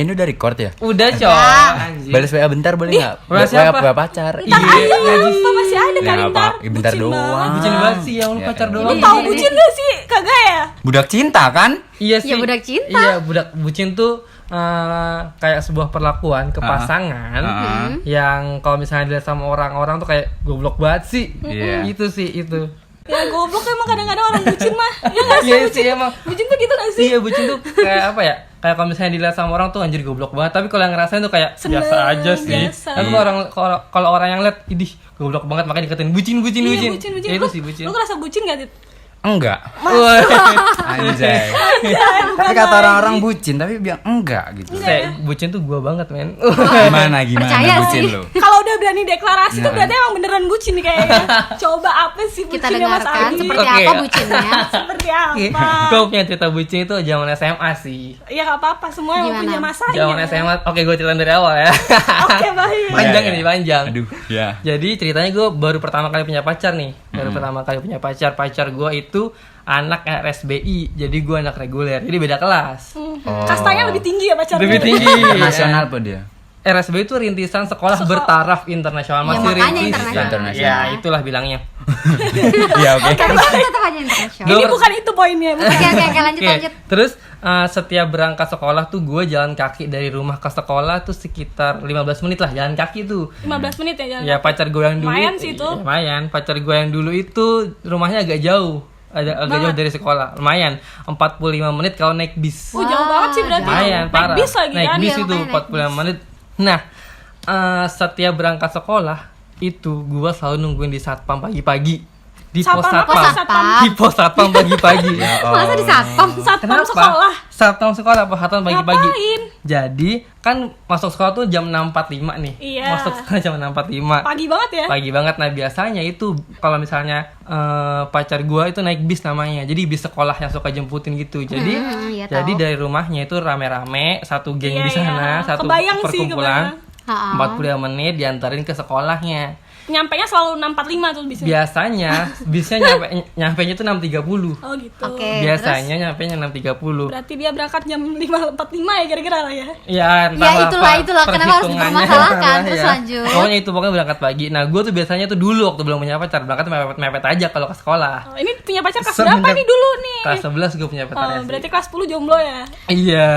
ini udah record ya? Udah, Cok. Anjir. Balas WA bentar boleh enggak? WA siapa? WA pacar. Iya, apa masih ada kali Nah, ntar? apa? Bentar Bucin doang. banget. Bucin banget sih yang lu Ya, pacar ya. doang. Lu tahu bucin gak sih? Kagak ya? Budak cinta kan? Iya sih. Ya, budak cinta. Iya, budak bucin tuh kayak sebuah perlakuan ke pasangan yang kalau misalnya dilihat sama orang-orang tuh kayak goblok banget sih. Iya. Itu sih itu. Ya goblok emang kadang-kadang orang bucin mah. Ya gak sih? Iya sih emang. Bucin tuh gitu gak sih? Iya, bucin tuh kayak apa ya? Kayak kalau misalnya dilihat sama orang tuh anjir goblok banget, tapi kalau yang ngerasain tuh kayak Seneng, biasa aja sih. biasa. Tapi kalau orang yang lihat, idih goblok banget makanya dikatain bucin. Iya, bucin. Ya, itu sih bucin. Lu ngerasa bucin gak, Dit? Enggak. Wah. Anjay. Tapi kata orang-orang bucin tapi bilang enggak gitu. Kayak bucin tuh gua banget, men. Gimana Percaya bucin sih. lu? Kalau udah berani deklarasi tuh Nah. berarti emang beneran bucin nih kayaknya. Coba apa sih Kita bucinnya Mas dengarkan Adi? seperti Oke. apa bucinnya. Seperti apa? Gue punya cerita bucin itu zaman SMA sih. Ya gak apa-apa, semua yang Gimana? punya masanya. Zaman SMA. Oke, gue ceritain dari awal ya. Oke, baik. Panjang Iya, ini, iya. panjang. Aduh, ya. Jadi ceritanya gue baru pertama kali punya pacar nih. Baru pertama kali punya pacar. Pacar gue itu anak RSBI. Jadi gue anak reguler. Jadi beda kelas. Kastanya lebih tinggi ya pacarnya. Lebih tinggi. Nasional apa dia? RSBI itu rintisan sekolah bertaraf internasional. Ya, Masih makanya rintisan. internasional. Ya, itulah bilangnya. Iya, oke. Tapi kan tetap aja internasional. Ini bukan itu poinnya. Oke, lanjut. Oke, terus setiap berangkat sekolah tuh gue jalan kaki dari rumah ke sekolah tuh sekitar 15 menit lah jalan kaki tuh. 15 menit ya jalan. Ya pacar gue yang dulu Lumayan sih itu. Ya, lumayan. Pacar gue yang dulu itu rumahnya agak jauh. Agak jauh dari sekolah. Lumayan. 45 menit kalau naik bis. Jauh banget sih berarti. Lumayan, Naik parah. bis lagi naik kan. bis Iya, itu makanya naik 45 menit. Nah, setiap berangkat sekolah itu gue selalu nungguin di satpam pagi-pagi. Di pos Satpam apa? satpam. Di pos satpam pagi-pagi. Masa di satpam? Satpam sekolah. Satpam sekolah apa satpam pagi-pagi? Ngapain? Jadi kan masuk sekolah tuh jam 6.45 nih. Iya. Masuk sekolah jam 6.45. Pagi banget ya. Pagi banget. Nah biasanya itu kalau misalnya pacar gua itu naik bis namanya. Jadi bis sekolah yang suka jemputin gitu. Jadi iya jadi tahu. dari rumahnya itu rame-rame satu geng Iya, di sana, iya. satu Kebayang sih, perkumpulan. kebayang. 45 menit diantarin ke sekolahnya. Nyampenya selalu 6.45 tuh bisnya. Biasanya bisnya nyampenya tuh 6.30. Oh gitu. Oke. Biasanya nyampenya 6.30. Berarti dia berangkat jam 5.45 ya kira-kira lah ya. Ya, Ya, itulah kenapa harus perhitungannya dipermasalahkan. apa Terus ya. lanjut. Pokoknya itu pokoknya berangkat pagi. Nah, gue tuh biasanya tuh dulu waktu belum punya pacar berangkat mepet aja kalau ke sekolah. Oh, ini punya pacar kelas berapa Semenjak nih dulu nih? Kelas 11 gue punya pacar Oh, SD. berarti kelas 10 jomblo ya. Iya.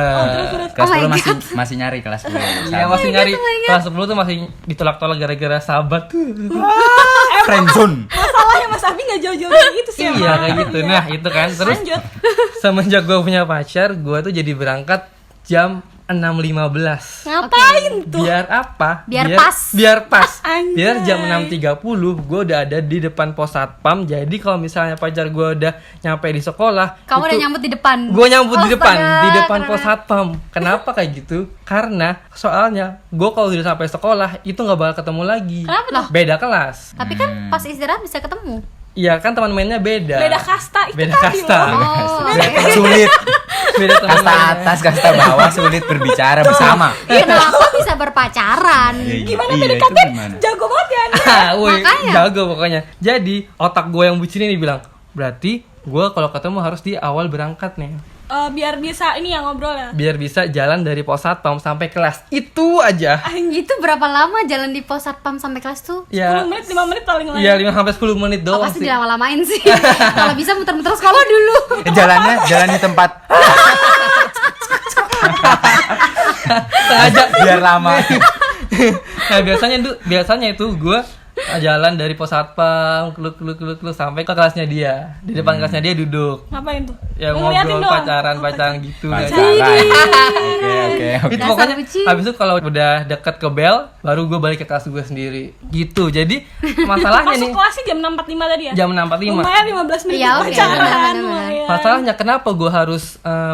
Kelas Oh my 10 masih nyari kelas 10. Iya, masih nyari. Kelas 10 tuh masih ditolak-tolak gara-gara sahabat tuh. Friendzone. Masalahnya Mas Abi gak jauh-jauh dari itu sih. Iya, emang. kayak gitu. Nah, itu kan terus Lanjut. semenjak gue punya pacar, gue tuh jadi berangkat jam 6.15. Ngapain tuh? Biar apa? Biar pas. Biar pas. Anjay. Biar jam 6.30 gue udah ada di depan pos satpam. Jadi kalau misalnya pacar gue udah nyampe di sekolah, Kamu udah nyambut di depan. gue nyambut di depan, Astaga, di depan keren. pos satpam. Kenapa kayak gitu? Karena soalnya gue kalau udah sampai sekolah itu nggak bakal ketemu lagi. Kenapa tuh? Beda kelas. Tapi kan pas istirahat bisa ketemu. Iya kan teman mainnya beda. Beda kasta itu Beda tadi kasta. loh. Oh, Sulit. Beda teman Kasta mainnya. atas, kasta bawah sulit berbicara bersama. kenapa bisa berpacaran? Gimana Iya, PDKT? itu gimana? Jago banget ya Anda. Woi, Makanya. jago pokoknya. Jadi otak gue yang bucin ini bilang, berarti gue kalau ketemu harus di awal berangkat nih, Biar bisa ini ya ngobrol ya. biar bisa jalan dari pos satpam sampai kelas. Itu aja. Itu berapa lama jalan di pos satpam sampai kelas tuh? 10 Ya, menit, 5 menit paling lama. ya 5-10 menit Oh, doang pasti sih. dilama-lamain sih. Kalau bisa muter-muter sekolah dulu. Jalan di tempat Sengaja. biar lama. Nah biasanya itu gue jalan dari pos satpam kluk sampai ke kelasnya dia. Di depan kelasnya dia duduk. Ngapain tuh? Ya Ngeliatin ngobrol doang. pacaran gitu. Pacaran. Oke. Itu Dasar pokoknya bucin. habis itu kalau udah deket ke bel baru gue balik ke kelas gue sendiri gitu. Jadi masalahnya nih Masuk kelasnya jam 6.45 tadi ya? jam 6.45. Lumayan 15 menit Iya, oke, pacaran. benar-benar. lumayan. Masalahnya kenapa gue harus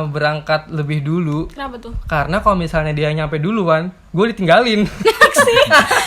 berangkat lebih dulu? Kenapa tuh? Karena kalau misalnya dia nyampe duluan, gue ditinggalin.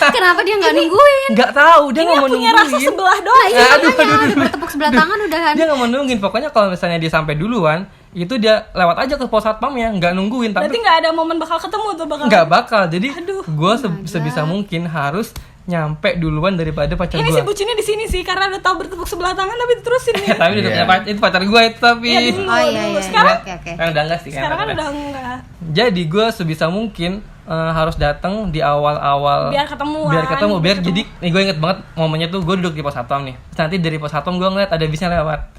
Kenapa dia nggak nungguin? Nggak tahu, dia Ini nggak mau punya rasa nungguin. sebelah doang. Iya, makanya udah bertepuk sebelah tangan udah kan. Dia nggak mau nungguin. Pokoknya kalau misalnya dia sampai duluan, itu dia lewat aja ke pos satpamnya, nggak nungguin. Berarti Tapi nggak ada momen bakal ketemu tuh bakal. nggak bakal. Jadi Aduh. gue sebisa mungkin harus nyampe duluan daripada pacar Ini gue. sih bucinnya di sini sih karena udah tahu bertepuk sebelah tangan tapi diterusin nih. Tapi udah Iya. punya itu pacar gue itu tapi. Iya, dulu. Oh iya iya. Sekarang- Oke. Kan udah enggak sih Sekarang kan kan. udah enggak. Jadi gue sebisa mungkin harus datang di awal-awal Biar ketemuan. biar jadi nih gue inget banget momennya tuh gue duduk di pos satpam nih. Terus nanti dari pos satpam gue ngeliat ada bisnya lewat.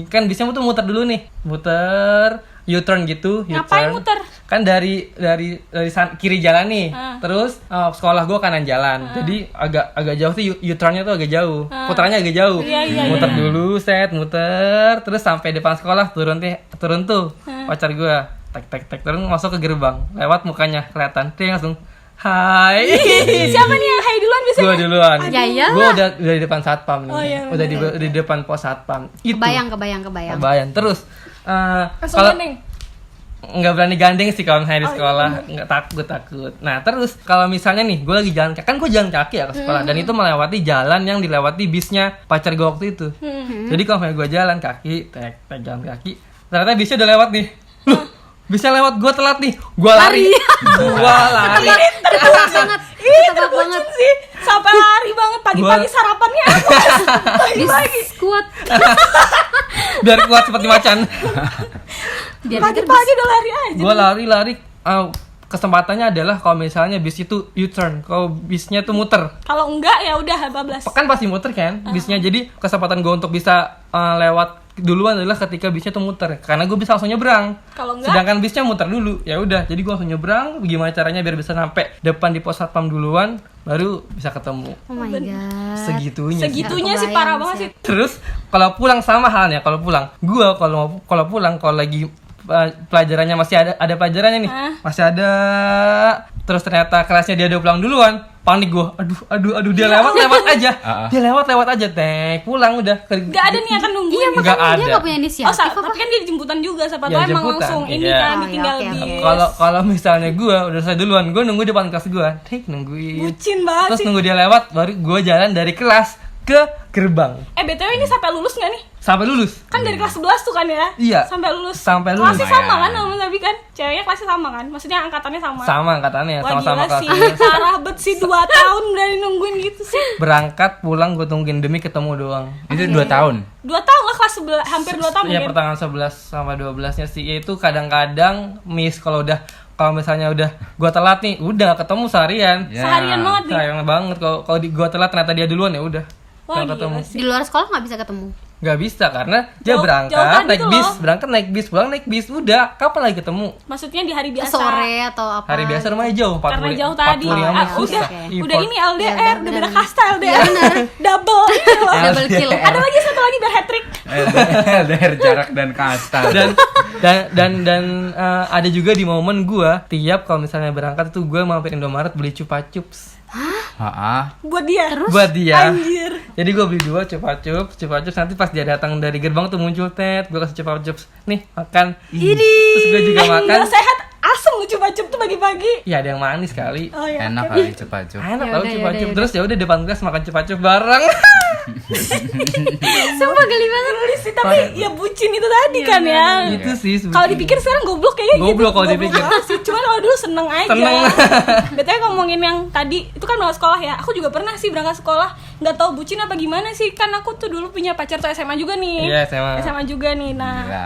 Kan bisnya tuh muter dulu nih, muter U-turn gitu, Ngapain U-turn. muter? Kan dari kiri jalan nih, terus sekolah gue kanan jalan. Jadi agak jauh tuh U-turnnya tuh agak jauh, putarannya agak jauh. Iya, muter dulu, muter, terus sampai depan sekolah turun tuh pacar gue, tek turun masuk ke gerbang, lewat mukanya kelihatan, dia langsung hai. Siapa nih yang hai duluan biasanya? Gue duluan. Ya iyalah. Gue udah di depan satpam nih. Oh, iya, udah di depan pos satpam. Itu. Kebayang. Kebayang. Terus Langsung kalau gandeng. nggak berani gandeng sih kalau misalnya di sekolah, nggak takut. Nah terus kalau misalnya nih gue lagi jalan kaki, kan gue jalan kaki ya ke sekolah dan itu melewati jalan yang dilewati bisnya pacar gue waktu itu. Jadi kalau misalnya gue jalan kaki, tek jalan kaki, ternyata bisnya udah lewat nih. Loh, bisnya lewat, gue telat nih, gue lari. Ketebak banget. Ketebak banget. Sih, sampai lari banget pagi-pagi sarapannya apa? Pagi-pagi. Kuat. Biar kuat seperti macan. Biar Pagi-pagi udah lari aja. Gue lari. Kesempatannya adalah kalau misalnya bis itu U-turn, kalau bisnya tuh muter. Kalau enggak ya udah bablas. Kan pasti muter kan bisnya, jadi kesempatan gue untuk bisa lewat duluan adalah ketika bisnya tuh muter, karena gue bisa langsung nyebrang. Kalau enggak? Sedangkan bisnya muter dulu, ya udah, jadi gue langsung nyebrang. Gimana caranya biar bisa sampai depan di pos satpam duluan, baru bisa ketemu. Oh my god. Segitunya sih. Sih parah banget sih. Terus kalau pulang sama halnya, kalau pulang kalau lagi pelajarannya masih ada pelajarannya nih, masih ada, terus ternyata kelasnya dia udah pulang duluan, panik gue, aduh dia lewat aja, dia lewat aja, pulang udah. Gak ada nih akan nungguin. Iya Nggak makanya dia ada. nggak punya inisiatif apa? tapi kan dia jemputan juga, siapa Ya, tahu emang jemputan, langsung ini iya. kan Oh, ditinggal iya, oke, bis. Kalau misalnya gue udah selesai duluan, gue nunggu depan kelas gue, nungguin. Bucin banget Terus sih. nunggu dia lewat, baru gue jalan dari kelas ke gerbang BTW ini sampai lulus gak nih? sampai lulus. Kan dari kelas 11 tuh kan ya? Iya. Sampai lulus. Sampai lulus. Kelasnya sama kan Lumayan. sama tapi kan? Ceweknya kelasnya sama kan? Maksudnya angkatannya sama. Sama angkatannya, Wah sama-sama gila sih, kelas. parah bet sih 2 tahun berani nungguin gitu sih. Berangkat pulang gue tungguin demi ketemu doang. Itu 2 tahun. 2 tahun lah kelas 11, hampir 2 tahun Ya mungkin. pertengahan 11 sama 12-nya sih. Itu kadang-kadang miss kalau misalnya udah gua telat nih, udah gak ketemu seharian. Ya. Seharian banget nih. Sayang banget kalau gua telat ternyata dia duluan, ya udah. Wah Nggak ketemu. gila sih. Di luar sekolah nggak bisa ketemu. Gak bisa karena dia Jauh- berangkat jauh tadi naik tuh bis, loh. berangkat naik bis, pulang naik bis, udah. Kapan lagi ketemu? Maksudnya di hari biasa. Sore atau apa? Hari biasa rumahnya jauh, 40. Karena jauh tadi. 45 Ah, menit udah, susah. Oke. udah ini LDR, Ya, udah bener. beda kasta LDR. Ya, bener. Double ini loh. Double kill. Ada lagi satu lagi biar hat trick. LDR jarak dan kasta. Dan ada juga di momen gua tiap kalau misalnya berangkat tuh gua mampir Indomaret beli Chupa Chups Buat dia. buat dia. Anjir. Jadi gue beli 2 Chupa Chups nanti pas dia datang dari gerbang tuh muncul gue kasih Chupa Chups. Nih, makan. Terus gue juga makan. Gak sehat, asem lu coba-coba tuh pagi-pagi. Ya ada yang manis kali. Oh ya. Enak oke. kali cepat. Enak Ya tau udah, Chupa ya Chups. udah. Terus ya udah depan kelas makan Chupa Chups bareng. Sumpah geli banget. Sih, tapi ya bucin itu tadi kan ya. Itu sih sebetulnya. Kalau dipikir sekarang goblok kayaknya gitu. Goblok kalau dipikir. banget sih. Cuman kalau dulu seneng aja. Seneng. BTW ngomongin yang tadi itu kan berangkat sekolah ya. Aku juga pernah sih berangkat sekolah. Nggak tahu bucin apa gimana sih. Kan aku tuh dulu punya pacar tuh SMA juga nih. Iya, SMA. SMA juga nih. Nah, Gila.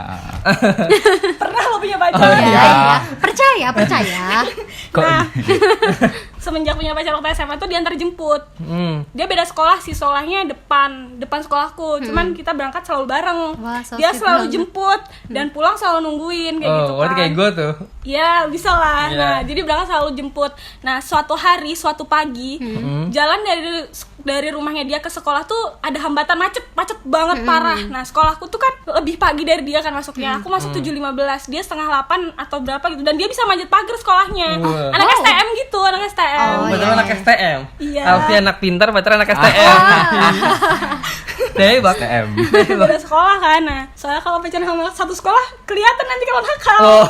pernah lo punya pacar. Oh, Ya, iya. ya. Percaya. Kok Nah, semenjak punya pacar waktu SMA tuh diantar jemput. Dia beda sekolah sih, sekolahnya depan sekolahku. Cuman kita berangkat selalu bareng. Wah, so Dia sweet selalu banget. jemput dan pulang selalu nungguin kayak gitu Oh, berarti kan. kayak gue tuh. Ya bisa lah. Iya. Nah, jadi berangkat selalu jemput. Nah, suatu hari, suatu pagi, jalan dari rumahnya dia ke sekolah tuh ada hambatan macet banget parah. Nah, sekolahku tuh kan lebih pagi dari dia kan masuknya. Aku masuk 7.15, dia setengah 8 atau berapa gitu. Dan dia bisa manjat pagar sekolahnya. Wah. Anak STM gitu, anak STM. Oh, Pacaran anak STM. Iya. Alfi anak pintar, pacaran anak STM. Debak. TM. Beda sekolah kan. Nah, soalnya kalau pacaran sama satu sekolah kelihatan nanti kalau nakal. Oh,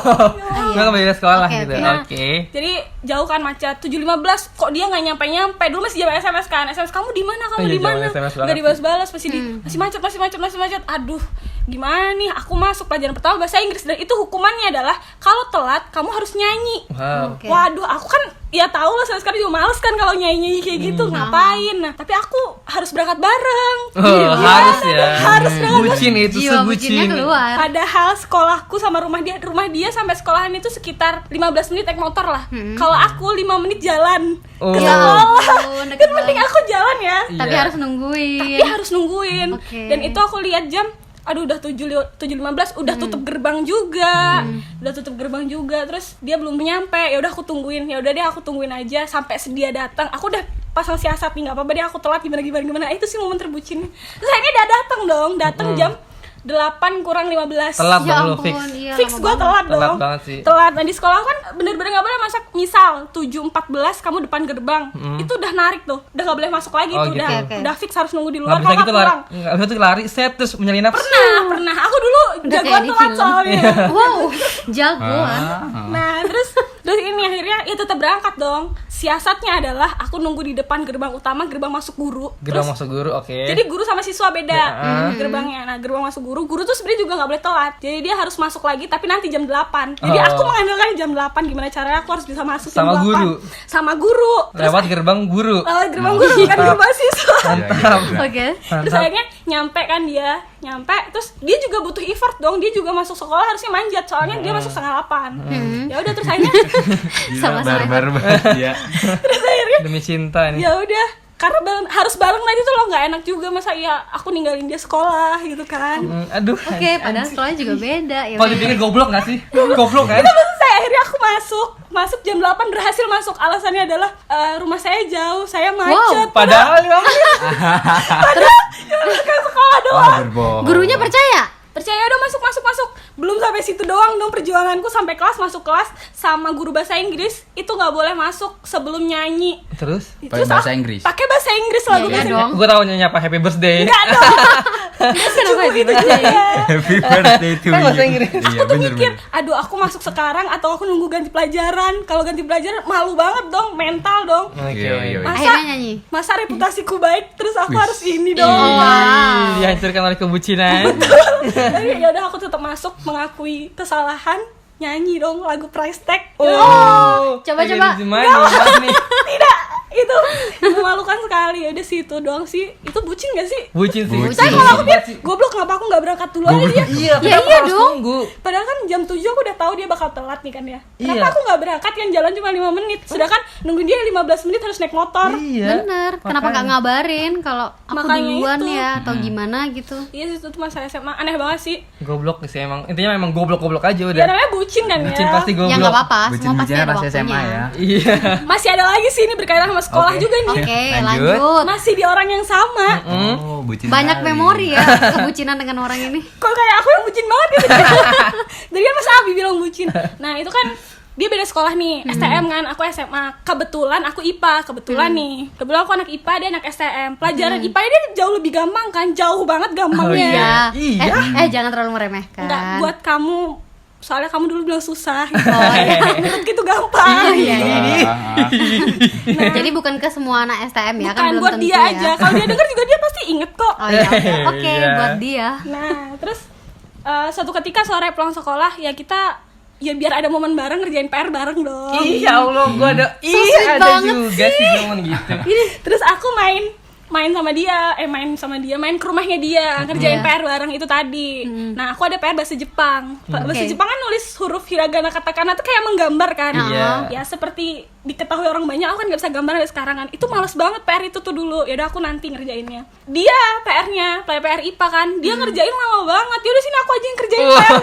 nggak beda sekolah Oke, gitu. oke. Nah, Oke. Jadi jauh kan macet 7.15 kok dia nggak nyampe dulu masih jam SMS kan, SMS kamu di mana Iya, di mana, zaman SMS banget nggak dibalas masih macet, aduh gimana nih, aku masuk pelajaran pertama bahasa Inggris dan itu hukumannya adalah kalau telat kamu harus nyanyi. Wow. Oke. Waduh, aku kan ya tahu lah sekarang juga males kan kalau nyanyi kayak gitu, ngapain? Nah, tapi aku harus berangkat bareng. Oh, harus ya. Harus banget. Bucin itu Jiwa bucinnya sebucin. keluar. Padahal sekolahku sama rumah dia sampai sekolahan itu sekitar 15 menit naik motor lah. Kalau aku 5 menit jalan Oh. ke Ya sekolah. ampun, deket Kan mending banget. aku jalan ya. Tapi Iya. harus nungguin. Dia harus nungguin. Oke. Dan itu aku lihat jam, aduh udah 7.15 udah tutup gerbang juga. Terus dia belum nyampe. Ya udah aku tungguin. Ya udah deh aku tungguin aja sampai dia datang. Aku udah pasang siasat nih, nggak apa-apa deh aku telat gimana. Itu sih momen terbucin. Terus akhirnya dia datang jam 8 kurang 15. Telat Ya dong lu ampun, fix. iya, Fix lama gue banget. telat Telat dong. banget sih. Telat. Nah di sekolah kan bener-bener nggak boleh masuk. Misal 7.14 kamu depan gerbang, itu udah narik tuh, udah nggak boleh masuk lagi Oh, tuh, gitu. Oke. udah fix harus nunggu di Nggak luar. bisa Kalau gitu nggak lari, pulang. nggak bisa tuh lari set terus menyalin nafsu. Pernah. Aku dulu Udah jagoan kayak di telat film. soalnya. Wow, jagoan. Nah terus ini akhirnya ya tetap berangkat dong. Siasatnya adalah aku nunggu di depan gerbang utama, gerbang masuk guru. Gerbang Terus masuk guru, oke. jadi guru sama siswa beda gerbangnya. Nah, gerbang masuk guru tuh sebenarnya juga nggak boleh telat. Jadi dia harus masuk lagi tapi nanti jam 8. Jadi Oh. aku mengandalkan jam 8 gimana caranya aku harus bisa masuk jam Sama 8. guru? Sama guru. Terus Lewat gerbang guru. gerbang guru bukan gerbang siswa. Mantap. Oke. Terus akhirnya nyampe kan dia, terus dia juga butuh effort dong, dia juga masuk sekolah harusnya manjat soalnya dia masuk 7:30. Ya udah terus akhirnya Sama-sama. barbar banget ya. terus akhirnya Demi cinta nih. ya udah karena harus bareng tadi tuh loh, nggak enak juga masa ya aku ninggalin dia sekolah gitu kan. Aduh. Oke, padahal sekolahnya juga beda ya. Kalau dipikir goblok gak sih? Goblok kan? Terus akhirnya aku masuk jam 8 berhasil masuk, alasannya adalah rumah saya jauh, saya macet. Padahal ya. Ke sekolah doang. Wah, berbohong. Gurunya percaya? Percaya udah masuk. Belum sampai situ doang dong perjuanganku, sampai masuk kelas sama guru bahasa Inggris itu nggak boleh masuk sebelum nyanyi. Terus? Pakai bahasa Inggris. Pakai bahasa Inggris lagu Iya bahasa dong. Gue tau nyanyi apa Happy Birthday. Enggak dong. Kenapa gitu? Happy birthday to Kan bahasa you. Inggris. Iya, Aku tuh bener mikir, bener. aduh aku masuk sekarang atau aku nunggu ganti pelajaran. Kalau ganti pelajaran malu banget dong, mental dong. Oke. Iya, iya. Akhirnya nyanyi. Masa reputasiku baik terus aku Wih. harus ini dong. Wow. Dihancurkan oleh kebucinan. Jadi ya udah aku tetap masuk, mengakui kesalahan, nyanyi dong lagu Price Tag. Oh, coba-coba. Nih. Tidak, itu memalukan sekali. Ya udah situ doang sih. Itu bucin gak sih? Bucin sih. Bucin. Tapi kalau aku pikir goblok, kenapa aku nggak berangkat duluan aja dia? Iya, Ya kenapa iya harus dong. tunggu? Padahal kan jam 7 aku udah tahu dia bakal telat nih kan ya. Kenapa Iya. aku nggak berangkat yang jalan cuma 5 menit, sedangkan nungguin dia 15 menit harus naik motor. Iya. Bener. Kenapa nggak ngabarin kalau aku Makanya duluan itu. ya atau gimana gitu? Iya sih, itu tuh masa SMA aneh banget sih. Goblok sih emang. Intinya emang goblok-goblok aja Ya udah. namanya bucin kan ya. Bucin pasti goblok. Ya nggak apa-apa. Semua pasti Bucin-bucinnya ada pas waktunya. SMA ya. Iya. Masih ada lagi sih ini berkaitan sama sekolah Oke. juga nih. Oke, Lanjut. lanjut. Masih di orang yang sama. Oh, bucin Banyak sekali. memori ya kebucinan dengan orang ini. Kok kayak aku yang bucin banget gitu. Jadi kan Mas Abi bilang bucin. Nah itu kan dia beda sekolah nih, STM kan, aku SMA. Kebetulan aku IPA, nih. Kebetulan aku anak IPA, dia anak STM. Pelajaran IPA dia jauh lebih gampang kan, jauh banget gampangnya. Iya. Jangan terlalu meremehkan. Enggak, buat kamu, soalnya kamu dulu bilang susah gitu. Menurutku itu gampang. Iya, iya. Ah, Jadi bukan ke semua anak STM ya, Bukan kan belum buat tentu dia ya. aja. Kalau dia denger juga dia pasti inget kok. Oh iya, oke, Iya. buat dia. Nah, terus suatu ketika sore pulang sekolah ya kita ya biar ada momen bareng ngerjain PR bareng dong. Iya Allah, gua ada. sweet Iya ada banget juga sih momen gitu. Terus aku main sama dia, main ke rumahnya dia, ngerjain Iya. PR bareng itu tadi. Nah, aku ada PR bahasa Jepang. Bahasa Oke. Jepang kan nulis huruf hiragana katakana tuh kayak menggambar kan. Iya. Ya seperti diketahui orang banyak, aku kan gak bisa gambar sampai sekarang kan. Itu males banget PR itu tuh dulu. Ya udah aku nanti ngerjainnya. Dia PR IPA kan, dia ngerjain lama banget. Ya udah sini aku aja yang kerjain PR.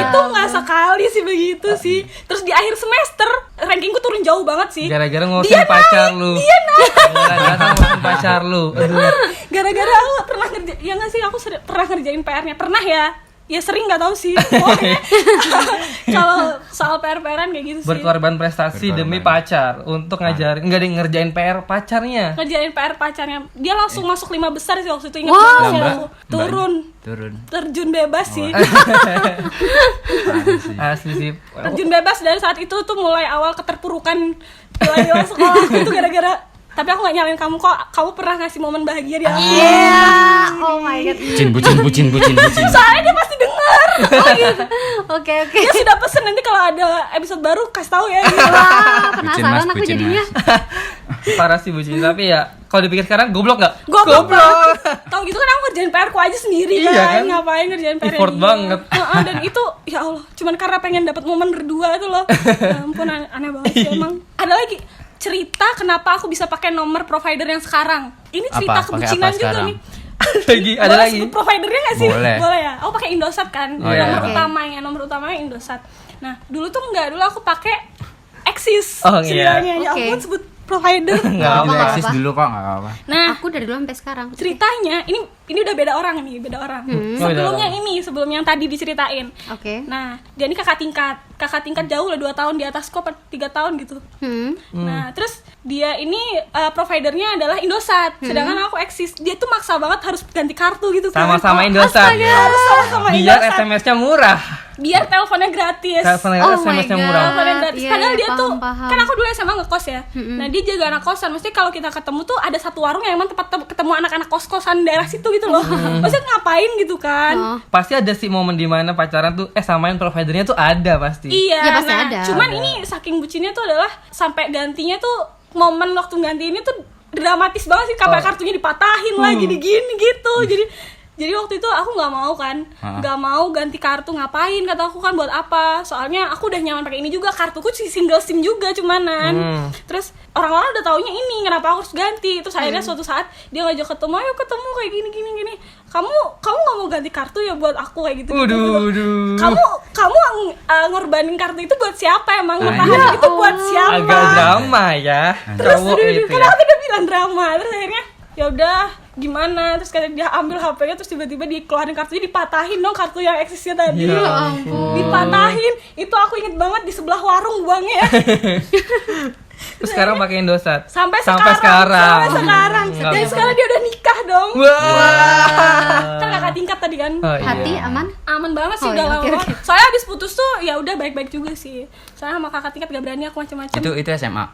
Itu nggak sekali sih begitu sih. Terus di akhir semester rankingku turun jauh banget sih. Gara-gara ngurusin Dia pacar naik, lu. dia naik. Gara-gara ngurusin pacar lu. Aduh. Gara-gara aku pernah ngerjain, ya nggak sih, aku pernah ngerjain PR-nya, pernah ya. Ya sering nggak tahu sih. Pokoknya kalau soal PR-PRan kayak gitu sih. Berkorban prestasi demi pacar untuk ngajarin enggak ngerjain PR pacarnya. Ngerjain PR pacarnya. Dia langsung masuk 5 besar sih waktu itu, ingat Wow. banget sih Mbak, aku. Turun. Terjun bebas sih. Asli sih. Terjun bebas dari saat itu tuh mulai awal keterpurukan nilai-nilai sekolah itu gara-gara. Tapi aku gak nyalain kamu kok, kamu pernah ngasih momen bahagia di aku. Iya. Oh my god. Bucin. Soalnya dia pasti denger. Oh gitu. Oke. Dia sudah pesen, nanti kalau ada episode baru kasih tahu ya. Wah, penasaran aku bucin, jadinya. Parah sih bucin, tapi ya kalau dipikir sekarang goblok gak? Goblok. Tahu gitu kan aku ngerjain PR ku aja sendiri Iya kan? Ngapain ngerjain PR Effort banget. Dan itu ya Allah, cuman karena pengen dapat momen berdua itu loh. Ya ampun, aneh banget sih emang. Ada lagi cerita kenapa aku bisa pakai nomor provider yang sekarang. Ini cerita Apa? Pakai kebucinan apa juga sekarang? nih. Ada Boleh lagi. sebut providernya nggak sih? Boleh. Ya. Aku pakai Indosat kan. Oh, iya. Nomor Oke. utamanya Indosat. Nah, dulu aku pakai Axis. Oh, iya. Ceritanya. Ya Oke. ampun, sebut provider. Enggak Aku apa-apa. eksis dulu kok, nggak apa-apa. Nah, Aku dari dulu sampai sekarang. ceritanya ini udah beda orang. Sebelumnya sebelum yang tadi diceritain. Oke. Nah, dia ini kakak tingkat jauh lah, 2 tahun di atasku, 3 tahun gitu. Nah, terus dia ini providernya adalah Indosat, sedangkan aku Axis. Dia tuh maksa banget harus ganti kartu gitu kan. Sama-sama Indosat. Harus sama-sama Biar Indosat. SMS-nya murah. Biar teleponnya gratis. Teleponnya Oh my SMS-nya God. murah. Teleponnya gratis. Iya, Padahal iya, dia tuh paham. kan aku dulu SMA ngekos ya. Nah, dia jaga anak kosan. Mesti kalau kita ketemu tuh ada satu warung yang emang tempat ketemu anak-anak kos-kosan daerah situ gitu loh. Maksudnya ngapain gitu kan? Oh. Pasti ada sih momen dimana pacaran tuh samain providernya tuh ada pasti. Iya, Ya, pasti nah, ada. cuman ini saking bucinnya tuh adalah sampai gantinya tuh momen waktu ganti ini tuh dramatis banget sih, sampai kartunya dipatahin lah gini-gini gitu. Jadi waktu itu aku nggak mau kan, nggak mau ganti kartu, ngapain kata aku kan, buat apa? Soalnya aku udah nyaman pakai ini juga, kartuku sih single sim juga cumanan. Terus orang-orang udah taunya ini, kenapa aku harus ganti? Terus akhirnya suatu saat dia ngajak ketemu, ayo ketemu kayak gini. Kamu nggak mau ganti kartu ya buat aku kayak gitu. Waduh. Kamu ngorbanin kartu itu buat siapa emang? Ngetahan itu buat siapa? Agak drama ya. Terus Cowok itu karena ya. aku udah bilang drama. Terus akhirnya ya udah gimana, terus kayak dia ambil HP-nya, terus tiba-tiba dikeluarin kartunya, dipatahin dong kartu yang eksisnya tadi. Ya Dipatahin. Itu aku inget banget di sebelah warung buangnya. Terus sekarang pakai Indosat. Sampai sekarang. sekarang. Nggak Dan apa-apa. sekarang dia udah nikah dong. Wah. Kan kakak tingkat tadi kan. Oh, iya. Hati aman? Aman banget sih, Oh, udah iya, lama oke, banget. Soalnya abis putus tuh ya udah baik-baik juga sih. Soalnya sama kakak tingkat gak berani aku macam-macam. Itu SMA.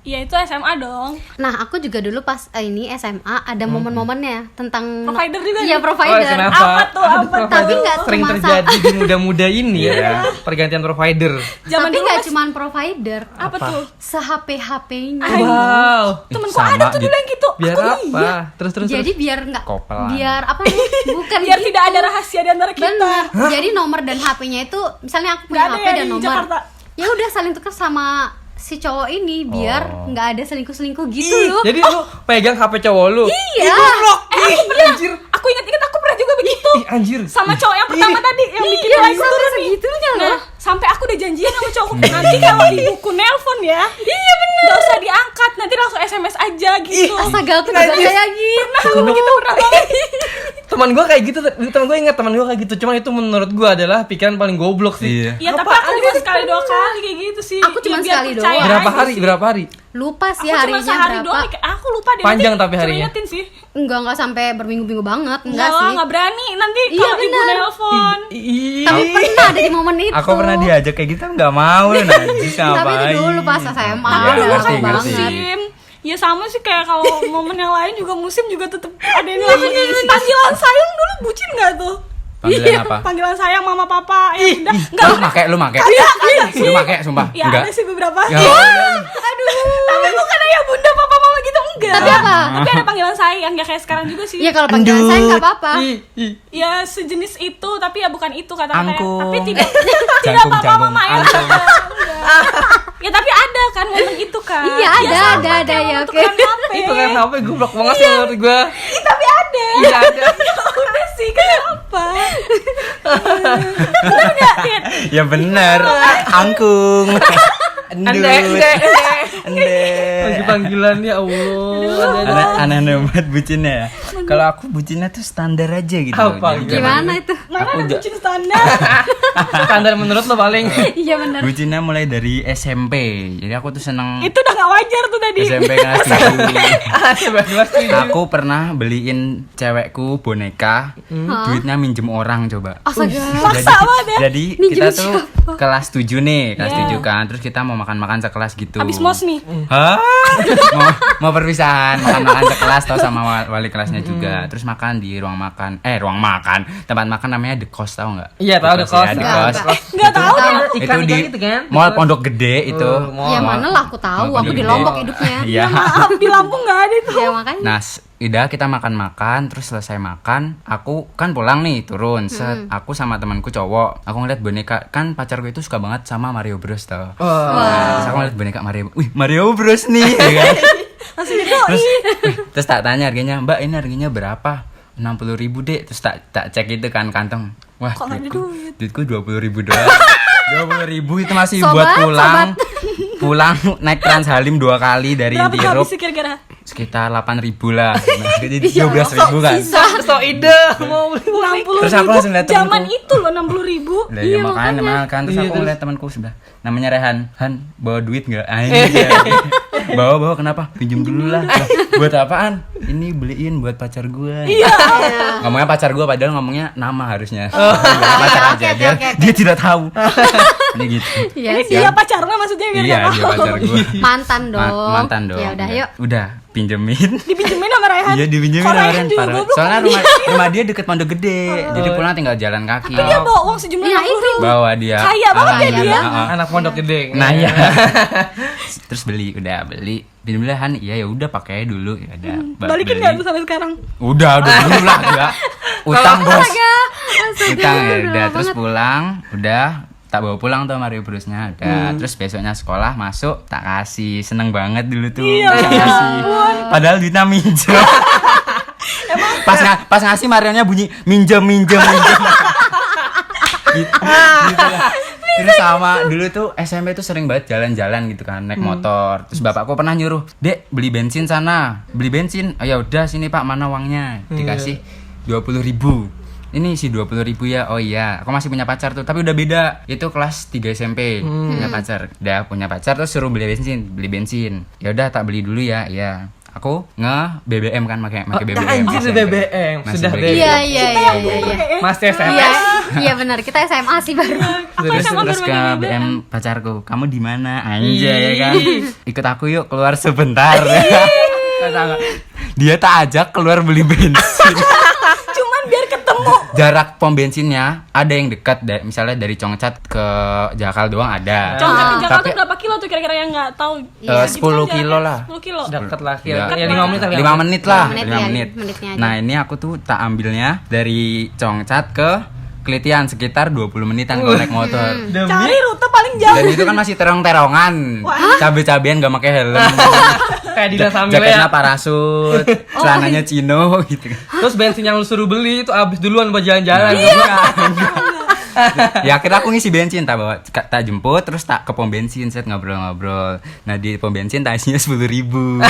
Ya itu SMA dong. Nah, aku juga dulu pas ini SMA ada momen-momennya tentang Provider juga Iya, nih? provider. kenapa? Apa tuh? Tapi nggak Sering semasa- terjadi di muda-muda ini ya, pergantian provider. Zaman Tapi dulu nggak masih- cuman provider. apa tuh? Se-HP-HP-nya. Wow. Temenku Sama ada tuh dulu yang gitu. Biar Aku apa? iya. Terus. Jadi biar nggak Kopelan. biar apa nih? Bukan Biar gitu. tidak ada rahasia di antara kita. Bener. Jadi nomor dan HP-nya itu misalnya aku punya Nggak ada HP ya dan di nomor. Jakarta? Ya udah saling tukar sama si cowok ini biar nggak ada selingkuh-selingkuh gitu loh. Jadi lu pegang HP cowok lu. Iya. Anjir. Aku ingat-ingat aku pernah juga begitu. Ih, anjir. Sama cowok yang pertama tadi yang bikin Iya, like sampai turun nih. segitunya loh. Nah, sampai aku udah janjian sama cowokku, nanti kalau ibuku nelpon ya, iya bener, gak usah diangkat, nanti langsung SMS aja gitu. Astaga, aku juga kayak gitu. Nah, aku begitu pernah banget. Teman gue kayak gitu, teman gue ingat teman gue kayak gitu. Cuman itu menurut gue adalah pikiran paling goblok sih. Iya. Ya tapi aku juga sekali 2 kali kayak gitu sih. Aku cuma Ya, biar sekali percaya doang. Berapa aja hari? sih. Berapa hari? Lupa sih Aku cuma harinya sehari berapa. doang, aku lupa deh. Panjang nanti tapi harinya. coba ingetin sih. Enggak sampai berminggu-minggu banget, enggak Enggak lah, sih. enggak berani. Nanti Iya, kalau ibu bener. nelpon. Tapi pernah ada di momen itu. Aku pernah diajak kayak gitu nggak mau lu najis Tapi ngapain. itu dulu pas SMA. Tapi Iya, dulu udah kan lama ngerti. banget. musim. Ya sama sih kayak kalau momen yang lain juga musim juga tetep ada yang ngelakuin. Panggilan sayang dulu bucin gak tuh? Panggilan apa? Panggilan sayang mama papa ya udah. Enggak. Lu make. Ada Lu make sumpah. Ya Enggak. ada sih beberapa. Ya. Aduh. Tapi bukan ayah bunda papa mama gitu enggak. Tapi apa? Tapi ada panggilan sayang ya kayak sekarang juga sih. Iya kalau panggilan saya nggak apa-apa. Ya sejenis itu tapi ya bukan itu kata-katanya. Angkung. Tapi tidak tidak papa Jangkung. mama ya. Angkung. Ya tapi ada kan momen itu kan. Iya, ada ya, oke. Itu kan HP goblok banget sih menurut gue. Tapi ada. Iya ada. Udah sih kenapa? Bener nggak, Tit? Ya bener. Angkung. Endut. Endut. Lagi panggilan ya Allah. Aneh-aneh banget bucinnya ya. Kalau aku bucinnya tuh standar aja gitu. Apa? Jadi Gimana itu? Mana Aku ada ja- bucin standar? Standar menurut lo paling. Iya benar. bucinnya mulai dari SMP. Jadi aku tuh seneng Itu udah gak wajar tuh tadi. SMP kelas 7. Coba dua setuju. Aku pernah beliin cewekku boneka, duitnya minjem orang coba. Astaga. Paksa banget ya. Jadi Minjem kita tuh siapa? kelas 7 nih, kelas Iya. 7 kan. Terus kita mau makan-makan sekelas gitu. Habis mos nih. Hah? mau perpisahan, makan-makan sekelas tau sama wali kelasnya juga. Terus makan di ruang makan. Tempat makan namanya The Cost, tau nggak? Iya, tahu The Cost. Ya, The Enggak, Cost. enggak. Nggak tahu deh. Itu Ikan-ikan di gitu kan? Mall Pondok Gede itu. Ya mana lah aku tahu, Mall aku di Pondok Lombok Gede. hidupnya. Iya. Maaf, di Lampung gak ada itu. Ya makanya. Nah, udah kita makan-makan, terus selesai makan, aku kan pulang nih, turun. Set, aku sama temanku cowok, aku ngeliat boneka, kan pacarku itu suka banget sama Mario Bros tau. Nah, terus aku ngeliat boneka Mario, wih Mario Bros nih, ya kan? Langsung gitu. Terus tak tanya harganya, Mbak ini harganya berapa? 60.000 deh. Terus tak cek itu kan kantong. Wah, Kok nggak ada duit? duitku 20.000 doang. 20.000 itu masih Sobat, buat pulang naik Trans Halim 2 kali dari Berapa tuh Intirop. habisnya kira-kira? Sekitar 8.000 lah. Nah, jadi 12.000 kan. So ide mau beli boneka. 60 Terus aku langsung liat temenku. Zaman itu loh 60.000. Lah iya makanya mahal kan. Terus Iya, aku terus. ngeliat temanku sebelah. Namanya Rehan. Han, bawa duit enggak? Anjir. Bawa kenapa? Pinjem dulu lah. Lah, buat apaan? Ini beliin buat pacar gua. Iya. Ngomongnya pacar gua padahal ngomongnya nama harusnya. Pacar aja. oke, Dia, oke. dia tidak tahu. Ini gitu. Iya Ini sih. dia pacarnya maksudnya biar Iya, nggak dia tahu. pacar gua. Mantan dong. Mantan dong. Ya udah, Iya. yuk. Udah, pinjemin. Dipinjemin sama Rehan. Iya dipinjemin Kok sama Rehan Ren, juga parah. goblok. Soalnya rumah dia deket Pondok Gede. Jadi pulang tinggal jalan kaki. Tapi dia bawa uang sejumlah Iya, 60.000. Bawa dia. Kaya banget ya Alhamdulillah. dia. Heeh. Anak pondok gede. Nah ya. Terus beli. Pinjam belahan, iya ya udah pakai dulu ya udah. Balikin nggak tuh sampai sekarang? Udah dulu lah ya. Utang bos. Astaga. Astaga, Utang ya udah udah. Terus banget. pulang, udah tak bawa pulang tuh Mario Brosnya udah. Terus besoknya sekolah masuk tak kasih, seneng banget dulu tuh. Iya, Tak kasih. Padahal duitnya minjem. pas ngasih Marionya bunyi minjem. Gitu lah. Terus sama dulu tuh SMP tuh sering banget jalan-jalan gitu kan, naik motor. Terus bapakku pernah nyuruh, "Dek, beli bensin sana." Beli bensin. "Oh ya udah sini Pak, mana uangnya?" Dikasih 20.000. Ini sih 20.000 ya. Oh iya, aku masih punya pacar tuh, tapi udah beda. Itu kelas 3 SMP. Punya pacar. Udah punya pacar terus suruh beli bensin. Ya udah tak beli dulu ya. Iya. Aku BBM kan pakai BBM. Anjir SMP. BBM. Masih Sudah BBM. Iya, iya, iya, iya, iya. Masih Iya, SMS. iya benar. Kita SMA sih baru. Terus sama terus ke bermain BM pacarku, "Kamu di mana?" Anjay ya kan. "Ikut aku yuk keluar sebentar." Kata nggak? Dia tak ajak keluar beli bensin. Cuman biar ketemu. Jarak pom bensinnya ada yang dekat, misalnya dari Congcat ke Jakal doang ada. Contoh ke Jakarta Tapi- berapa kilo tuh kira-kira yang nggak tahu? Iya. 10 kilo lah. 10 kilo. Dekat lah Ya, kira-kira 5 menit lah. 5 menit lah, 5 menit 5 ya, menit. menitnya aja. Nah, ini aku tuh tak ambilnya dari Congcat ke Kelitian sekitar 20 menitan kalau naik motor. Cari rute paling jauh. Dan itu kan masih terong-terongan. Cabe-cabean gak pakai helm. Kayak Dilan Samil Jaketnya ya. parasut, celananya chino gitu. Terus bensin yang lu suruh beli itu habis duluan buat jalan-jalan. Ya akhirnya aku ngisi bensin, tak bawa, tak jemput, terus tak ke pom bensin, set ngobrol-ngobrol. Nah di pom bensin tak isinya 10.000.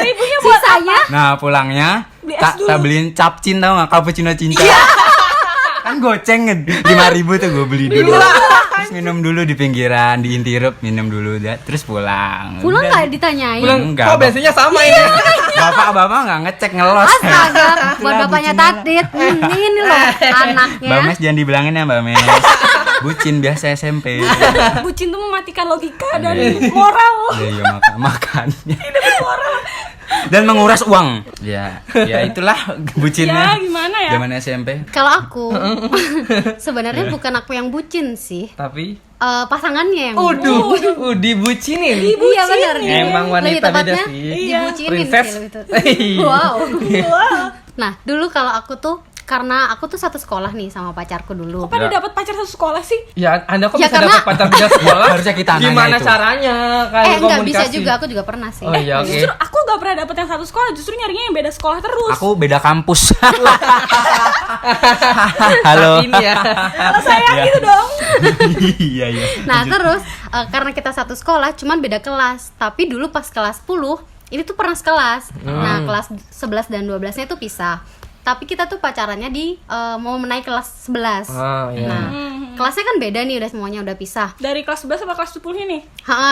Ibunya buat Sisanya Nah pulangnya Beli es tak dulu. beliin capcin, tau gak, cappuccino cinta. Kan goceng 5.000 tuh gue beli dulu. Terus minum dulu di pinggiran, di Intirep minum dulu, terus pulang. pulang Udah. nggak ditanyain. Pulang, Enggak, kok bensinnya sama ini? Bapak nggak ngecek, ngelos. Astaga, buat Itulah bapaknya bucinnya. Tatit. Ini loh anaknya. Mbak Mes jangan dibilangin ya Mbak Mes. Bucin biasa SMP. bucin tuh mematikan logika dan moral. Ya makannya. Dan menguras uang. Ya itulah bucinnya. Ya, gimana ya? Zaman SMP. Kalau aku sebenarnya bukan aku yang bucin sih. Tapi Pasangannya yang dibucinin. Iya benar. Emang Lebih wanita beda tepatnya sih. Dibucinin Princess. sih lebih tepatnya. Iya. Wow. Wah, Nah, dulu kalau aku tuh karena aku tuh satu sekolah nih sama pacarku dulu. pada dapat pacar satu sekolah sih? Ya, Anda kok Ya, bisa karena- dapat pacar beda sekolah? Harusnya kita nanya Gimana itu. caranya? Kayak Enggak bisa komunikasi. juga, aku juga pernah sih. Oh iya, oke. Justru aku gak pernah dapet yang satu sekolah, justru nyarinya yang beda sekolah terus. Aku beda kampus. Halo. Ini ya. Kalau saya gitu dong. Iya iya. Nah, terus karena kita satu sekolah cuman beda kelas. Tapi dulu pas kelas 10 ini tuh pernah sekelas. Nah, kelas 11 dan 12-nya tuh pisah. Tapi kita tuh pacarannya di mau naik kelas 11. Iya. Nah, kelasnya kan beda nih, udah semuanya udah pisah. Dari kelas 11 sama kelas 10 ini.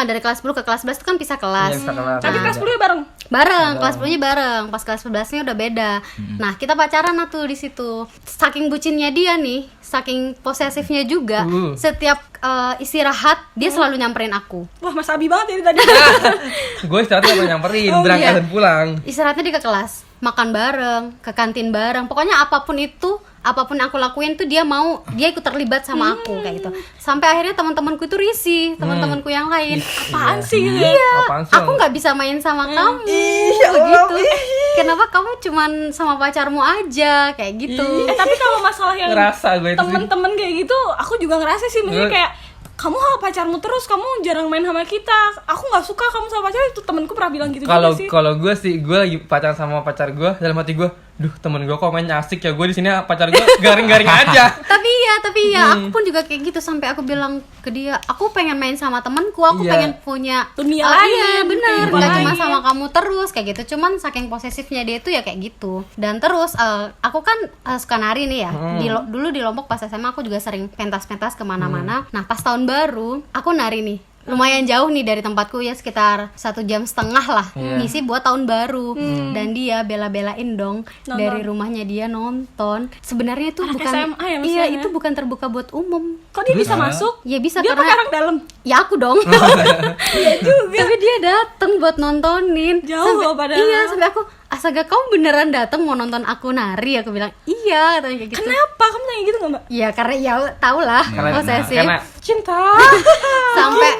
Dari kelas 10 ke kelas 11 itu kan pisah kelas. Iya, bisa kelas. Tapi kelas 10 bareng. Bareng, kelas 10-nya bareng. Pas kelas 11-nya udah beda. Nah, kita pacaran lah tuh di situ. Saking bucinnya dia nih, saking posesifnya juga, setiap istirahat dia selalu nyamperin aku. Wah, Mas Abi banget ya tadi. Gue istirahatnya gak nyamperin, Oh, berangkat iya. dan pulang. Istirahatnya dia ke kelas, makan bareng, ke kantin bareng. Pokoknya apapun itu, apapun aku lakuin tuh dia ikut terlibat sama aku kayak gitu. Sampai akhirnya teman-temanku itu risih, teman-temanku yang lain. Apaan sih gitu? Apaan sih? Aku nggak bisa main sama kamu, Iya, gitu. Kenapa kamu cuman sama pacarmu aja kayak gitu? Tapi kalau masalah yang Ngerasa gue itu sih. temen-temen kayak gitu, aku juga ngerasa sih, maksudnya kayak kamu sama pacarmu terus, kamu jarang main sama kita. Aku nggak suka kamu sama pacar, itu temenku pernah bilang gitu Kalau juga sih. kalau gue sih, gue lagi pacaran sama pacar gue, dalam hati gue, duh temen gue kok main asik ya, gue di sini pacar gue garing-garing aja. Tapi ya aku pun juga kayak gitu, sampai aku bilang ke dia, aku pengen main sama temanku, aku Iya. pengen punya Dunia iya lain, bener, kehidupan nggak cuma lain. sama kamu terus kayak gitu. Cuman saking posesifnya dia itu ya kayak gitu. Dan terus aku kan suka nari nih ya. Dulu di Lombok pas SMA aku juga sering pentas-pentas kemana-mana. Nah pas tahun baru aku nari nih, lumayan jauh nih dari tempatku ya, sekitar 1,5 jam lah ngisi buat tahun baru. Dan dia bela-belain dong dari rumahnya dia nonton. Sebenarnya itu Anak bukan SMA ya, iya maksudnya? itu bukan terbuka buat umum. Kok dia bisa masuk? Ya bisa Dia pakai karena orang dalam. ya aku dong. Iya juga. Tapi dia dateng buat nontonin. Jauh loh padahal. Iya, sampai aku, astaga kamu beneran dateng mau nonton aku nari? Aku bilang iya, katanya kayak gitu. Kenapa? Kamu tanya gitu nggak, Mbak? Ya karena ya tau lah posesif. Karena cinta. Sampai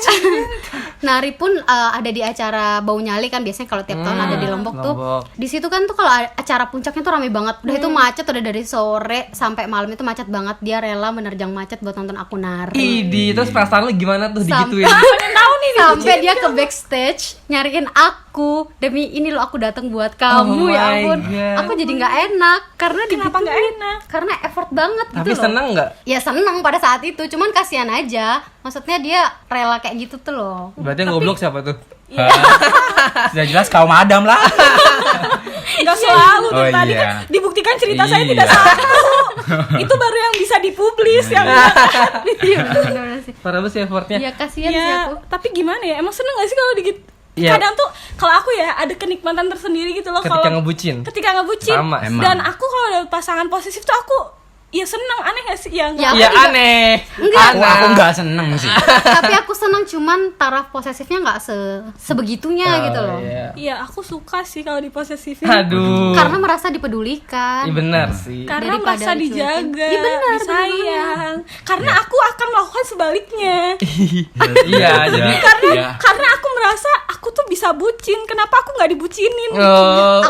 nari pun ada di acara Bau Nyali kan, biasanya kalau tiap tahun ada di Lombok tuh. Lombok. Di situ kan tuh kalau acara puncaknya tuh rame banget. Udah itu macet, udah dari sore sampai malam itu macet banget. Dia rela menerjang macet buat nonton aku nari. Idi, terus perasaan lu gimana tuh digituin? Pengen tahu nih. Sampai dia ke backstage nyariin aku, demi ini loh aku datang buat kamu. Oh Ya my ampun, God. aku jadi nggak enak karena Kenapa nggak digituin. enak? Karena effort banget Tapi gitu loh. seneng nggak? Ya seneng pada saat itu, cuman kasihan aja. Maksudnya dia rela kayak gitu tuh loh. Berarti yang goblok siapa tuh? Sudah jelas kaum Adam lah. Nggak selalu Oh, tuh tadi iya. kan dibuktikan cerita saya Iya. tidak satu. Itu baru yang bisa dipublis yang Iya bener-bener sih. Parah banget sih effortnya. Ya kasihan sih ya, aku. tapi gimana ya? Emang seneng gak sih kalau dikit? Iya. Kadang tuh kalau aku ya ada kenikmatan tersendiri gitu loh Ketika kalau ngebucin. ketika ngebucin. Sama, emang. Dan aku kalau ada pasangan posesif tuh aku ya seneng, aneh gak sih? Ya, Ya, nggak- Ya juga- aneh. Aku nggak seneng sih. Tapi aku senang, cuman taraf posesifnya nggak sebegitunya gitu loh. Iya. Iya, aku suka sih kalau diposesifin. Aduh. Karena merasa dipedulikan. Iya benar sih. Karena Daripada merasa dicuekin. dijaga, Iya, benar, disayang. Karena aku akan melakukan sebaliknya. Iya, jadi Karena aku merasa aku tuh bisa bucin. Kenapa aku nggak dibucinin? oh,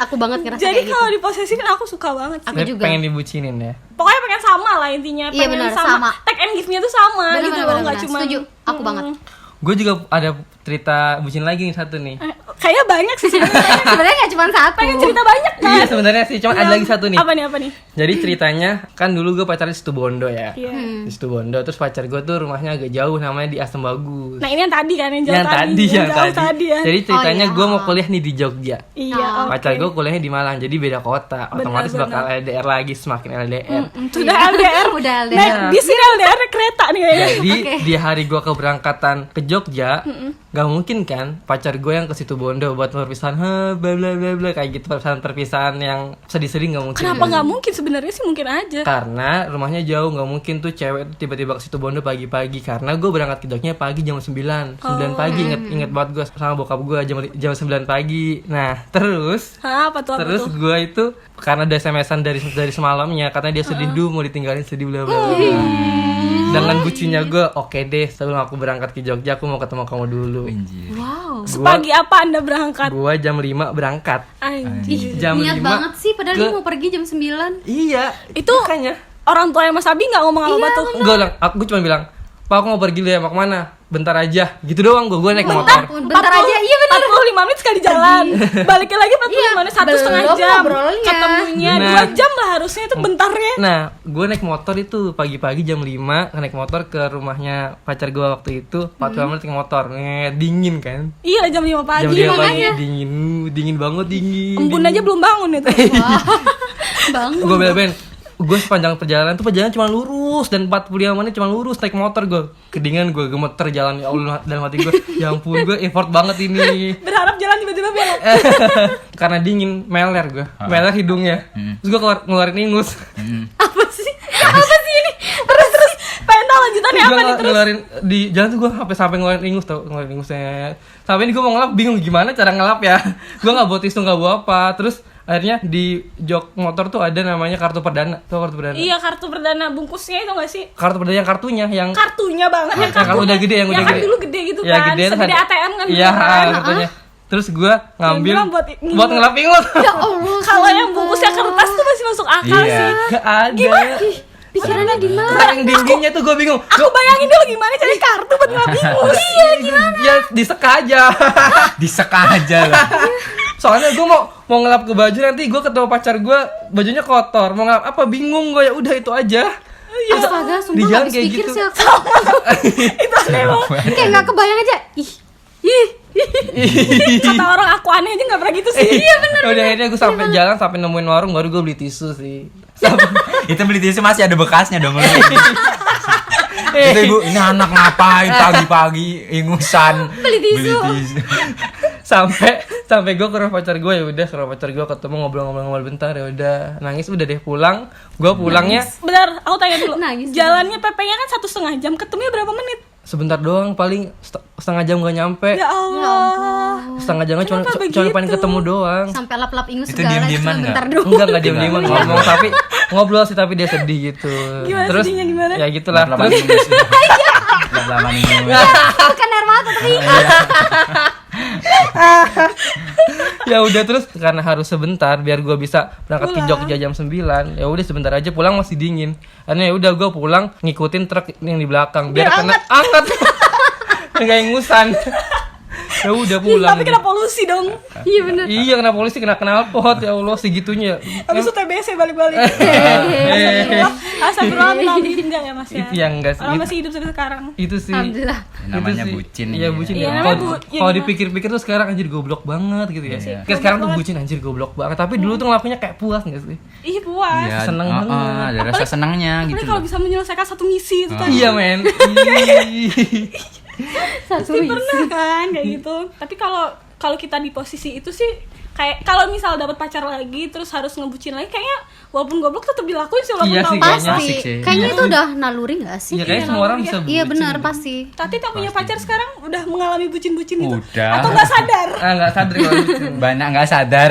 Aku banget ngerasa Jadi kayak gitu. kalau diposesifin aku suka banget sih. Aku jadi juga. pengen dibucinin ya. Pokoknya pengen sama lah intinya. Iya, Pengen benar, sama. Take and give-nya tuh sama Benar, gitu benar, loh, benar, nggak benar. cuma. Setuju. Aku banget. Gue juga ada cerita bucin lagi nih satu nih. Kayaknya banyak sih sebenarnya. Sebenarnya nggak cuma satu. Pengen cerita banyak kan? Iya sebenarnya sih, cuma ada lagi satu nih. Apa nih? Jadi ceritanya kan dulu gue pacaran di Situbondo ya. Iya. Di Situbondo, terus pacar gue tuh rumahnya agak jauh, namanya di Asam Bagus. Nah ini yang tadi kan, yang jauh yang tadi. yang jauh tadi. ya. Jadi ceritanya Oh, iya. gue mau kuliah nih di Jogja. Iya, oke. Pacar gue kuliahnya di Malang, jadi beda kota. Otomatis benar. bakal LDR lagi, semakin LDR. Sudah LDR. Udah Naik LDR. bis ini LDR naik kereta nih kayaknya. Jadi di hari gue keberangkatan ke Jogja, gak mungkin kan pacar gue yang ke Situbondo buat perpisahan, bla bla bla bla kayak gitu, perpisahan yang sedih-sedih gak mungkin. Kenapa nggak mungkin? Sebenarnya sih mungkin aja. Karena rumahnya jauh, nggak mungkin tuh cewek tuh tiba-tiba ke Situbondo pagi-pagi. Karena gue berangkat ke Jogja pagi jam 9 pagi, inget banget gue sama bokap gue jam 9 pagi. Nah terus Hah, apa tuh? gue itu karena ada SMS-an dari semalamnya, katanya dia sedih, duh mau ditinggalin, sedih bla bla bla. Dengan bucinnya gue, oke deh sebelum aku berangkat ke Jogja aku mau ketemu kamu dulu. Wow. Sepagi apa Anda berangkat? Gue jam 5 berangkat. Anjir. Jam Niat 5 banget sih, padahal ke- dia mau pergi jam 9. Iya, Itu makanya. orang tua Mas Abi nggak ngomong apa tuh? Gue cuma bilang, Pak aku mau pergi dulu ya, mau kemana? bentar aja gitu doang gue naik motor. Bentar aja, iya bener. 45 menit sekali jalan. Baliknya lagi 45 Iya, menit, 1,5 belum jam. ngobrolnya. Ketemunya Nah. 2 jam lah harusnya itu bentarnya. Nah, gue naik motor itu pagi-pagi jam 5 naik motor ke rumahnya pacar gue waktu itu 45 menit naik motor. Dingin kan. Iya jam 5 pagi. Jam 5 pagi makanya. dingin banget dingin. Embun aja belum bangun itu. Bangun. Gue bela-belain. Gue sepanjang perjalanan tuh perjalanan cuma lurus dan 45 menit cuma lurus naik motor gue. Kedinginan gue gemeter jalan, ya Allah, dalam hati gue. Ya ampun, gue effort banget ini. Berharap jalan tiba-tiba belok. Karena dingin, meler gue. Meler hidungnya. Terus gue ngeluarin ingus. Apa sih ini? Terus pengen tahu lanjutannya apa Gue nih terus? ngeluarin di jalan tuh gue sampai ngeluarin ingus tau, ngeluarin ingusnya. Sampai ini gue mau ngelap bingung gimana cara ngelap ya. Gue nggak bawa tisu, nggak bawa apa. Terus akhirnya di jok motor tuh ada namanya kartu perdana. Tuh kartu perdana. Iya kartu perdana bungkusnya itu nggak sih? Kartu perdana yang kartunya yang Kartunya banget yang kalau udah gede yang udah kan gede. dulu gede gitu Ya, kan. gede tuh Segede ada- ATM kan Iya, dulu kan. kartunya. Terus gue ngambil bilang buat ngelap ingus. Ya Allah. Kalau yang bungkusnya kertas tuh masih masuk akal Iya. sih. Gak ada. Pikirannya di mana? Saking dinginnya tuh gue bingung. Aku bayangin dulu gimana cari kartu buat ngelap ingus. Iya gimana? Ya diseka aja. Diseka aja lah. Soalnya gue mau ngelap ke baju nanti gue ketemu pacar gue bajunya kotor. Mau ngelap apa bingung gue, ya udah itu aja. Astaga, Di sumpah jalan gak habis kayak pikir gitu. sih aku. Itu aneh banget. Kayak gak kebayang aja. Ih. Kata orang aku aneh aja nggak pernah gitu sih. Iya bener. Udah akhirnya gue sampai jalan sampai nemuin warung baru gue beli tisu sih. Itu beli tisu masih ada bekasnya dong. Itu ibu, ini anak ngapain pagi-pagi ingusan Beli tisu. sampai gue ke rumah pacar gue, ya udah ke rumah pacar gue ketemu ngobrol bentar, ya udah nangis, udah deh pulang. Gue pulangnya Bentar, aku tanya dulu. Nangis. Jalannya PP-nya kan 1,5 jam, ketemunya berapa menit? sebentar doang, paling setengah jam gak nyampe. Ya Allah. Setengah jamnya cuma Kenapa cuma pengen begitu? ketemu doang. Sampai lap-lap ingus Itu segala diem-dieman cuma nggak? bentar doang. Enggak diam-diaman ngomong, tapi ngobrol sih, tapi dia sedih gitu. Gimana Terus sedihnya, gimana? ya gitulah. Lama-lama Terus ingus. Lama-lama ingus. Bukan air mata tapi ya udah, terus karena harus sebentar biar gue bisa berangkat ke Jogja jam 9. Ya udah sebentar aja, pulang masih dingin. Karena ya udah gue pulang ngikutin truk yang di belakang biar kena angkat. Enggak ingusan. Ya udah pulang. Tapi kena polusi dong. iya bener. Iya, kena polisi, kena knalpot, ya Allah segitunya. Habis itu TBC balik-balik. Astagfirullahaladzim. Enggak ya Mas ya? Itu yang enggak sih. Orang masih hidup sampai sekarang. Itu sih. Alhamdulillah. Namanya Itu sih. bucin. Iya, bucin. Iya, Ya. namanya Kalau ya kalau gimana? dipikir-pikir tuh sekarang anjir goblok banget gitu ya. Iya. Kayak sekarang tuh bucin anjir goblok banget, tapi dulu tuh ngelakuinnya kayak puas enggak sih? Ih puas. Iya, Seneng banget. ada rasa senangnya Apalagi gitu kalau loh. bisa menyelesaikan satu misi itu tadi. Iya, men. Satu Pasti pernah kan kayak gitu. Tapi kalau kita di posisi itu sih kayak kalau misal dapat pacar lagi terus harus ngebucin lagi, kayaknya walaupun goblok tetap dilakuin sih walaupun Iya tahu sih, pasti. kayaknya. Asik sih. Kayaknya itu udah naluri gak sih? Iya, kayaknya semua orang bisa bucin. Iya benar pasti. Tati tak punya pacar sekarang udah mengalami bucin-bucin gitu. Udah. Atau nggak sadar? Enggak sadar kalau bucin. Banyak nggak sadar.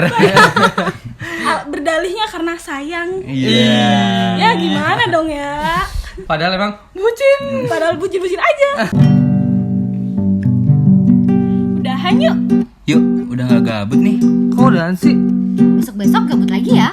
Berdalihnya karena sayang. Iya. Ya gimana dong ya? Padahal emang Bucin. Padahal bucin-bucin aja. Udahan yuk. Yuk, udah nggak gabut nih. kok udahan sih? Besok-besok gabut lagi ya.